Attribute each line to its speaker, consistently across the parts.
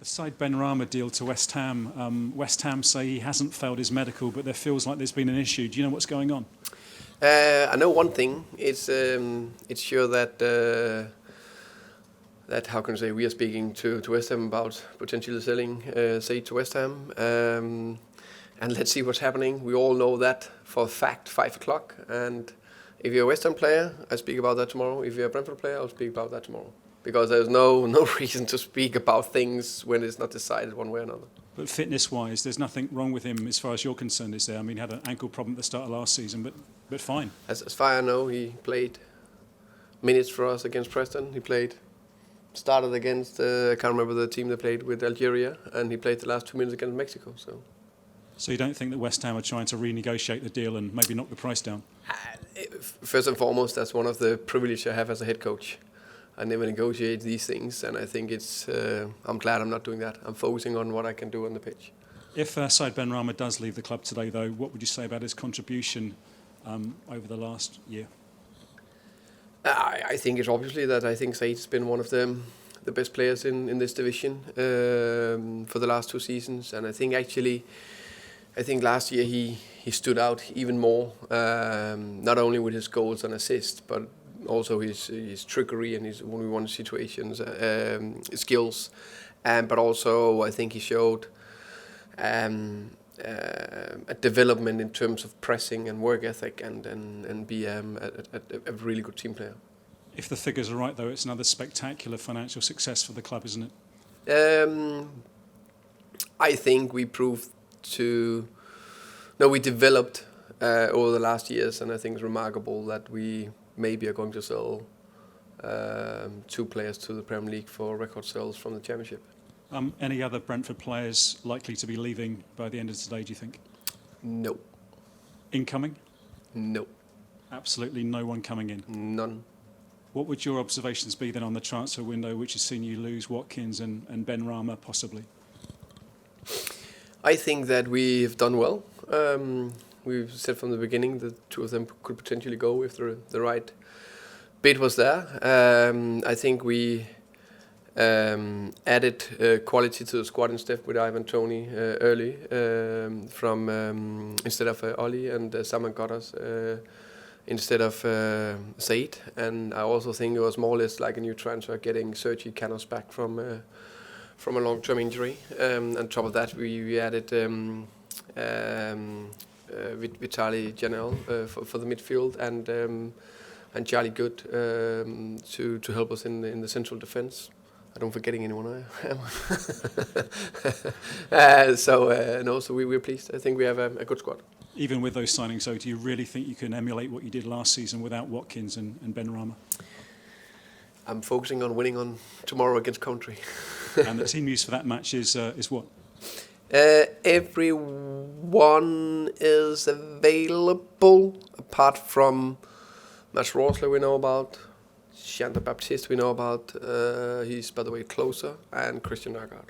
Speaker 1: The Said Benrahma deal to West Ham. West Ham say he hasn't failed his medical, but there feels like there's been an issue. Do you know what's going on?
Speaker 2: I know one thing. It's sure that how can I say, we are speaking to West Ham about potentially selling Said to West Ham. And let's see what's happening. We all know that for a fact, 5 o'clock. And if you're a West Ham player, I speak about that tomorrow. If you're a Brentford player, I'll speak about that tomorrow. Because there's no reason to speak about things when it's not decided one way or another.
Speaker 1: But fitness-wise, there's nothing wrong with him as far as you're concerned, is there? I mean, he had an ankle problem at the start of last season, but fine.
Speaker 2: As far as I know, he played minutes for us against Preston. He started against, I can't remember the team they played with, Algeria, and he played the last 2 minutes against Mexico.
Speaker 1: So you don't think that West Ham are trying to renegotiate the deal and maybe knock the price down?
Speaker 2: First and foremost, that's one of the privileges I have as a head coach. I never negotiate these things, and I think I'm glad I'm not doing that. I'm focusing on what I can do on the pitch.
Speaker 1: If Said Benrahma does leave the club today, though, what would you say about his contribution over the last year?
Speaker 2: I think it's obviously that I think Said's been one of the best players in this division for the last 2 seasons, and I think last year he stood out even more, not only with his goals and assists, but also his trickery and his one-on-one situations, skills, but also I think he showed a development in terms of pressing and work ethic and be a really good team player.
Speaker 1: If the figures are right, though, it's another spectacular financial success for the club, isn't it?
Speaker 2: I think we we developed over the last years, and I think it's remarkable that we maybe are going to sell 2 players to the Premier League for record sales from the Championship.
Speaker 1: Any other Brentford players likely to be leaving by the end of today, do you think?
Speaker 2: No.
Speaker 1: Incoming?
Speaker 2: No.
Speaker 1: Absolutely no one coming in?
Speaker 2: None.
Speaker 1: What would your observations be then on the transfer window, which has seen you lose Watkins and Benrahma possibly?
Speaker 2: I think that we've done well. We've said from the beginning that 2 of them could potentially go if the right bid was there. I think we added quality to the squad instead with Ivan Toney early instead of Ollie, and Saman got us instead of Said. And I also think it was more or less like a new transfer, getting Sergi Canos back from a long-term injury. On top of that, we added Vitaly Janel for the midfield and Charlie Good to help us in the central defence. I don't forgetting anyone, so we're pleased. I think we have a good squad.
Speaker 1: Even with those signings, though, do you really think you can emulate what you did last season without Watkins and Benrahma?
Speaker 2: I'm focusing on winning on tomorrow against Coventry.
Speaker 1: And the team use for that match is what?
Speaker 2: Everyone is available apart from Mads Rorsler we know about, Chandra Baptiste we know about, he's by the way closer, and Christian Nørgaard.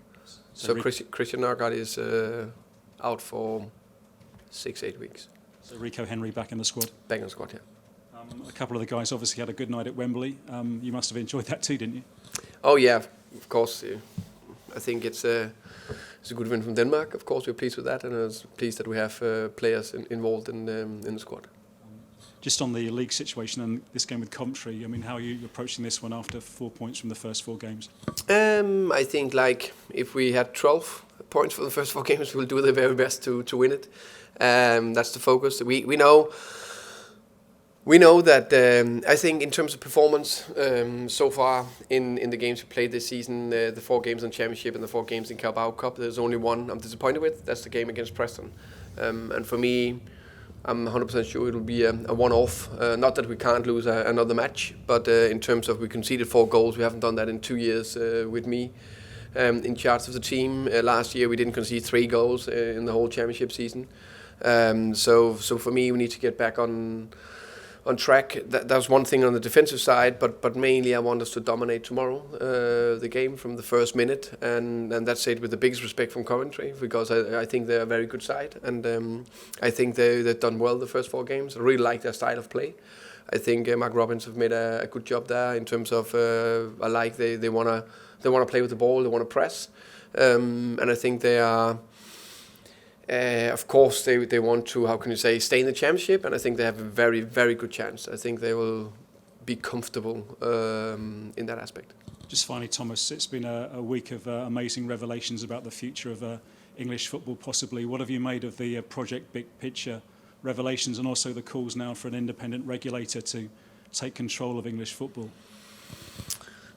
Speaker 2: So Christian Nørgaard is out for 6-8 weeks.
Speaker 1: So Rico Henry back in the squad?
Speaker 2: Back in the squad, yeah.
Speaker 1: A couple of the guys obviously had a good night at Wembley. You must have enjoyed that too, didn't you?
Speaker 2: Oh yeah, of course. I think it's a good win from Denmark. Of course, we're pleased with that, and I was pleased that we have players involved in the squad.
Speaker 1: Just on the league situation and this game with Coventry, I mean, how are you approaching this one after 4 points from the first 4 games?
Speaker 2: I think if we had 12 points for the first 4 games, we'll do the very best to win it. That's the focus. We know that I think in terms of performance so far in the games we played this season, the 4 games in Championship and the 4 games in Carabao Cup, there's only one I'm disappointed with. That's the game against Preston. And for me, I'm 100% sure it will be a one-off. Not that we can't lose another match, but in terms of we conceded 4 goals, we haven't done that in 2 years with me in charge of the team. Last year we didn't concede 3 goals in the whole Championship season. So for me, we need to get back on track. That's one thing on the defensive side, but mainly I want us to dominate tomorrow the game from the first minute, and that's it with the biggest respect from Coventry, because I think they're a very good side, and I think they've done well the first 4 games. I really like their style of play. I think Mark Robbins have made a good job there in terms of I like they want to play with the ball, they want to press. And I think they are. Of course, they want to, how can you say, stay in the championship, and I think they have a very, very good chance. I think they will be comfortable in that aspect.
Speaker 1: Just finally, Thomas, it's been a week of amazing revelations about the future of English football, possibly. What have you made of the Project Big Picture revelations, and also the calls now for an independent regulator to take control of English football?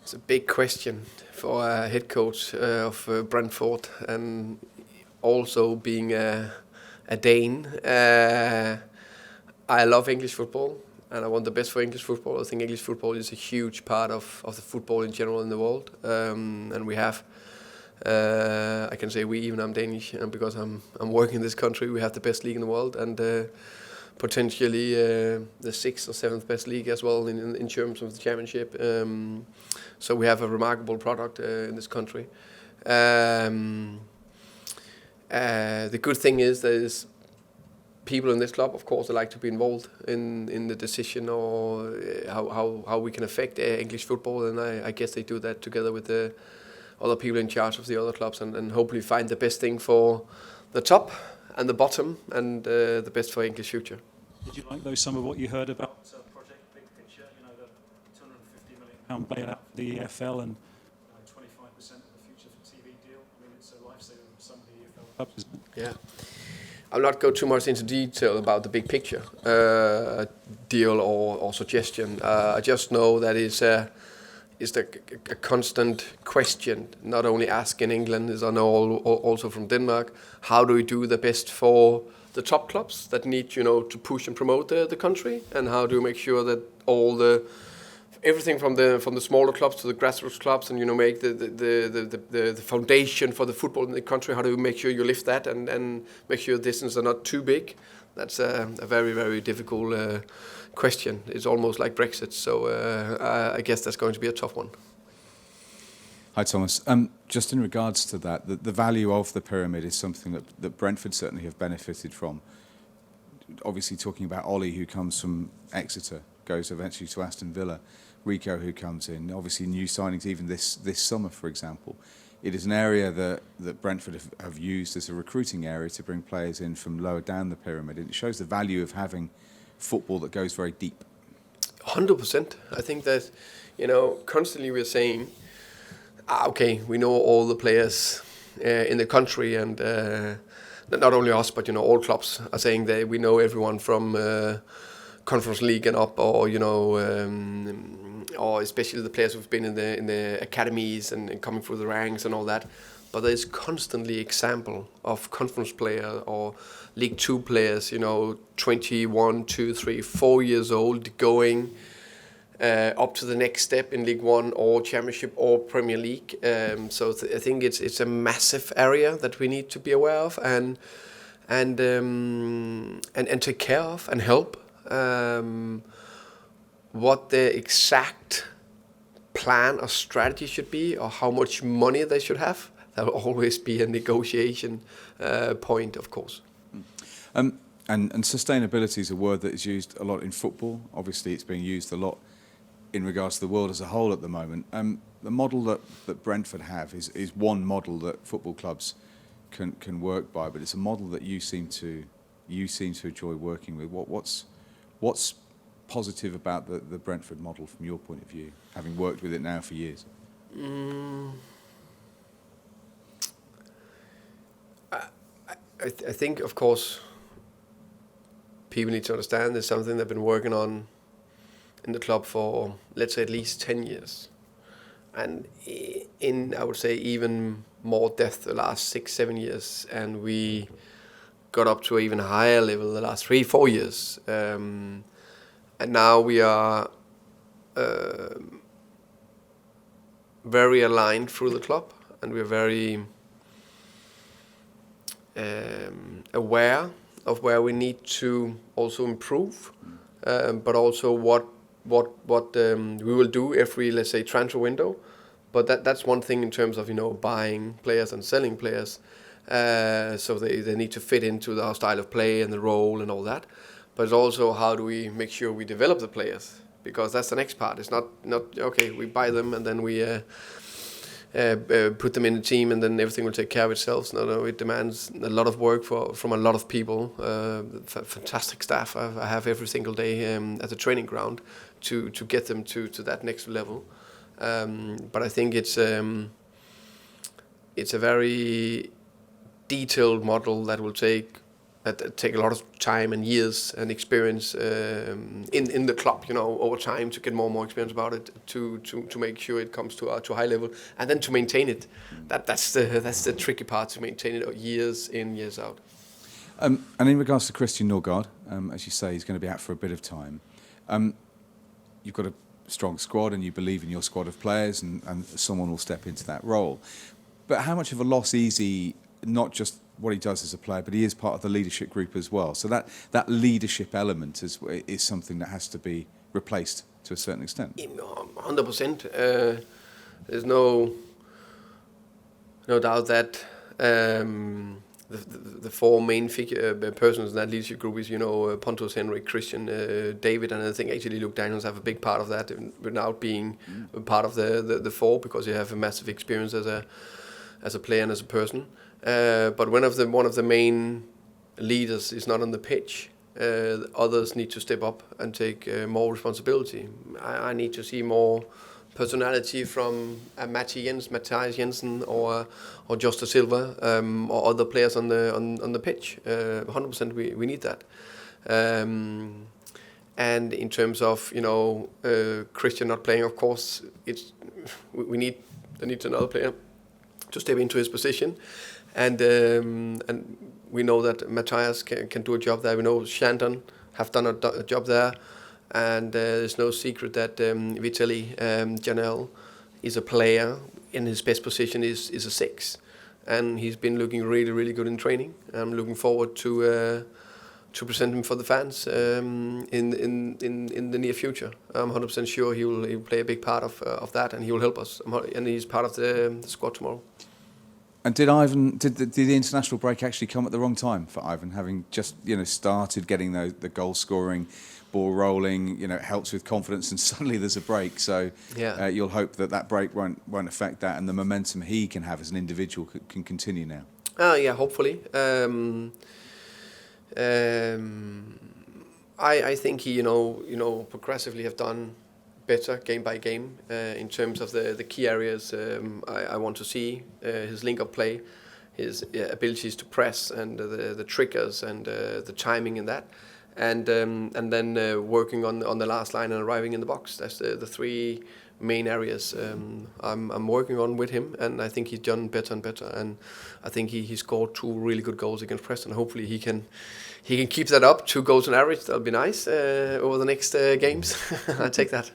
Speaker 2: It's a big question for a head coach of Brentford, and also being a Dane. I love English football, and I want the best for English football. I think English football is a huge part of the football in general in the world, and we have. I can say we, even I'm Danish, and because I'm working in this country, we have the best league in the world, and potentially the 6th or 7th best league as well in terms of the championship. So we have a remarkable product in this country. The good thing is there's people in this club, of course, that like to be involved in the decision or how we can affect English football, and I guess they do that together with the other people in charge of the other clubs, and hopefully find the best thing for the top and the bottom, and the best for English future.
Speaker 1: Did you like, though, some of what you heard about Project Big Picture? You know, the £250 million bailout for the EFL and 25% of the future for TV deal. I mean, it's a lifesaver for some of the EFL clubs, isn't it?
Speaker 2: Yeah. I'll not go too much into detail about the big picture deal or suggestion. I just know that it's a constant question, not only asked in England, as I know also from Denmark. How do we do the best for the top clubs that need, to push and promote the country, and how do we make sure that everything from the smaller clubs to the grassroots clubs, and make the foundation for the football in the country. How do we make sure you lift that and make sure distances are not too big? That's a very, very difficult question. It's almost like Brexit, so I guess that's going to be a tough one.
Speaker 3: Hi, Thomas. Just in regards to that, the value of the pyramid is something that Brentford certainly have benefited from. Obviously, talking about Ollie, who comes from Exeter, goes eventually to Aston Villa. Rico, who comes in, obviously new signings even this summer, for example. It is an area that Brentford have used as a recruiting area to bring players in from lower down the pyramid. And it shows the value of having football that goes very deep.
Speaker 2: 100%. I think that, constantly we're saying, okay, we know all the players in the country, and not only us, but, all clubs are saying that we know everyone from Conference League and up, or or especially the players who've been in the academies and coming through the ranks and all that. But there's constantly example of conference player or League 2 players, 21, 2, 3, 4 years old, going up to the next step in League 1 or Championship or Premier League. So I think it's a massive area that we need to be aware of and take care of and help. What the exact plan or strategy should be, or how much money they should have, that will always be a negotiation point, of course.
Speaker 3: And sustainability is a word that is used a lot in football. Obviously, it's being used a lot in regards to the world as a whole at the moment. The model that Brentford have is one model that football clubs can work by, but it's a model that you seem to enjoy working with. What's positive about the Brentford model from your point of view, having worked with it now for years?
Speaker 2: I think, of course, people need to understand there's something they've been working on in the club for, let's say, at least 10 years. And I would say, even more depth the last 6-7 years. And we got up to an even higher level the last 3-4 years. And now we are very aligned through the club, and we're very aware of where we need to also improve, but also what we will do every, let's say, transfer window. But that's one thing in terms of buying players and selling players. So they need to fit into our style of play and the role and all that. But it's also how do we make sure we develop the players, because that's the next part. It's not okay, we buy them and then we put them in the team, and then everything will take care of itself. No, it demands a lot of work from a lot of people. Fantastic staff I have every single day at the training ground to get them to that next level. But I think it's a very detailed model that will take a lot of time and years and experience in the club, over time, to get more and more experience about it, to make sure it comes to a high level, and then to maintain it. That's the tricky part, to maintain it years in, years out.
Speaker 3: And in regards to Christian Norgard, as you say, he's going to be out for a bit of time. You've got a strong squad, and you believe in your squad of players, and someone will step into that role. But how much of a loss is he, not just what he does as a player, but he is part of the leadership group as well? So that leadership element is something that has to be replaced to a certain extent.
Speaker 2: 100%. There's no doubt that the four main persons in that leadership group is, Pontus, Henrik, Christian, David, and I think actually Luke Daniels have a big part of that without being part of the four, because you have a massive experience as a player and as a person. But one of the main leaders is not on the pitch. Others need to step up and take more responsibility. I need to see more personality from Matthijs Jensen or Josta Silva or other players on the pitch. 100% we need that. And in terms of Christian not playing, of course, there needs another player to step into his position. And we know that Matthijs can do a job there. We know Shandon have done a job there. And there's no secret that Vitaly Janel is a player in his best position is a 6. And he's been looking really, really good in training. I'm looking forward to present him for the fans in the near future. I'm 100% sure he will play a big part of that, and he will help us. And he's part of the squad tomorrow.
Speaker 3: And did the international break actually come at the wrong time for Ivan, having just started getting the goal scoring, ball rolling? It helps with confidence, and suddenly there's a break. So you'll hope that break won't affect that, and the momentum he can have as an individual can continue now.
Speaker 2: Hopefully. I think he progressively have done better game by game in terms of the key areas I want to see, his link-up play, his abilities to press, and the triggers and the timing in that, and then working on the last line and arriving in the box. That's the three main areas I'm working on with him, and I think he's done better and better, and I think he scored 2 really good goals against Preston. Hopefully he can keep that up, 2 goals on average. That'll be nice over the next games. I take that.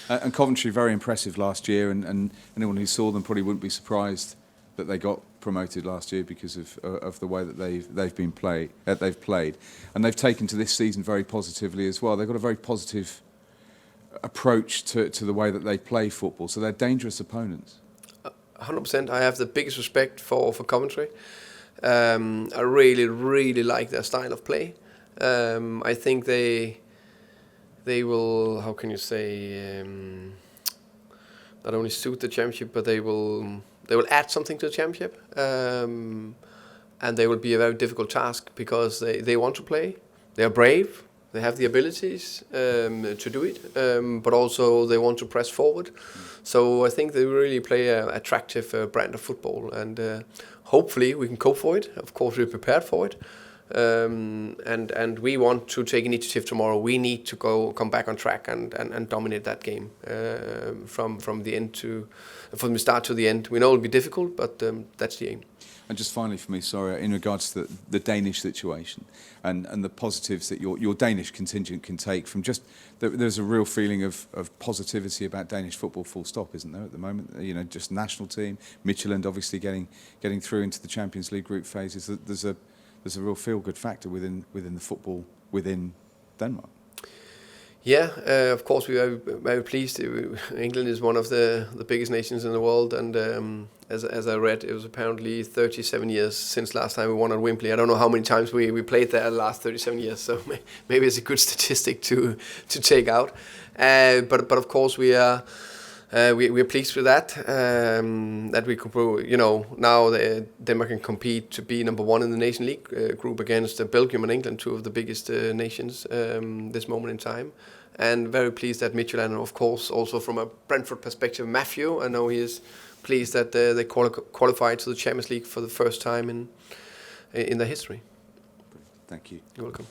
Speaker 3: And Coventry, very impressive last year, and anyone who saw them probably wouldn't be surprised that they got promoted last year because of the way that they've played, and they've taken to this season very positively as well. They've got a very positive approach to the way that they play football, so they're dangerous opponents.
Speaker 2: 100%. I have the biggest respect for Coventry. I really, really like their style of play. I think they will, how can you say, not only suit the championship, but they will add something to the championship, and they will be a very difficult task because they want to play. They are brave. They have the abilities to do it, but also they want to press forward. So I think they really play an attractive brand of football, and hopefully we can cope for it. Of course, we're prepared for it, and we want to take initiative tomorrow. We need to come back on track and dominate that game from the start to the end. We know it'll be difficult, but that's the aim.
Speaker 3: And just finally for me, sorry, in regards to the Danish situation and the positives that your Danish contingent can take from just, there's a real feeling of positivity about Danish football, full stop, isn't there, at the moment? Just national team, Midtjylland obviously getting through into the Champions League group phases. There's a real feel-good factor within the football within Denmark.
Speaker 2: Yeah, of course we are very pleased. England is one of the biggest nations in the world, and as I read, it was apparently 37 years since last time we won at Wembley. I don't know how many times we played there the last 37 years, so maybe it's a good statistic to take out. But of course we are We're pleased with that. That we could, now Denmark can compete to be number one in the Nation League group against Belgium and England, two of the biggest nations this moment in time. And very pleased that Midtjylland, and of course also from a Brentford perspective, Matthew, I know he is pleased that they qualified to the Champions League for the first time in their history.
Speaker 3: Thank you.
Speaker 2: You're welcome.